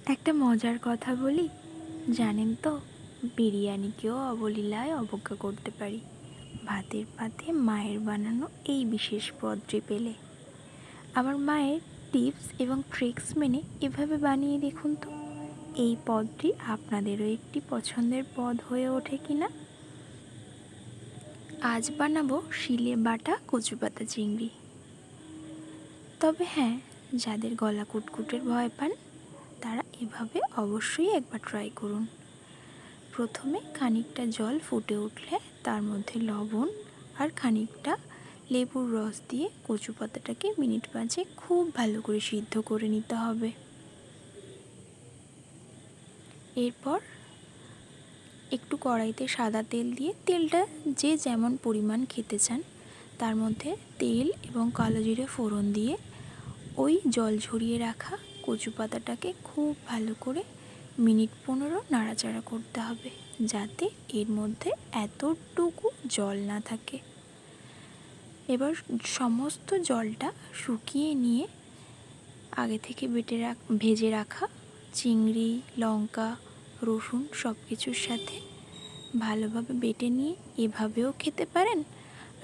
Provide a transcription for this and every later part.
একটা মজার কথা বলি, জানেন তো, বিরিয়ানিকেও অবলীলায় অবজ্ঞা করতে পারি ভাতের পাতে মায়ের বানানো এই বিশেষ পদটি পেলে। আমার মায়ের টিপস এবং ট্রিক্স মেনে এভাবে বানিয়ে দেখুন তো, এই পদটি আপনাদেরও একটি পছন্দের পদ হয়ে ওঠে কিনা। আজ বানাবো শিলে বাটা কচুপাতা চিংড়ি। তবে হ্যাঁ, যাদের গলা কুটকুটের ভয় পান তারা এভাবে অবশ্যই একবার ট্রাই করুন। প্রথমে খানিকটা জল ফুটে উঠলে তার মধ্যে লবণ আর খানিকটা লেবুর রস দিয়ে কচু পাতাটাকে মিনিট 5 খুব ভালো করে সিদ্ধ করে নিতে হবে। এরপর একটু কড়াইতে সাদা তেল দিয়ে, তেলটা যে যেমন পরিমাণ খেতে চান তার মধ্যে তেল এবং কালো জিরে ফোড়ন দিয়ে ওই জল ঝরিয়ে রাখা কচু পাতাটাকে খুব ভালো করে মিনিট 15 নাড়াচাড়া করতে হবে, যাতে এর মধ্যে এতটুকু জল না থাকে। এবার সমস্ত জলটা শুকিয়ে নিয়ে আগে থেকে ভেজে রাখা চিংড়ি, লঙ্কা, রসুন সব কিছুর সাথে ভালোভাবে বেটে নিয়ে এভাবেও খেতে পারেন।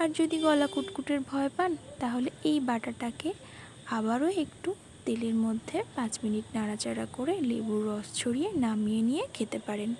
আর যদি গলা কুটকুটের ভয় পান তাহলে এই বাটাটাকে আবারও একটু তেলের মধ্যে 5 মিনিট নাড়াচাড়া করে লেবুর রস ছড়িয়ে নামিয়ে নিয়ে খেতে পারেন।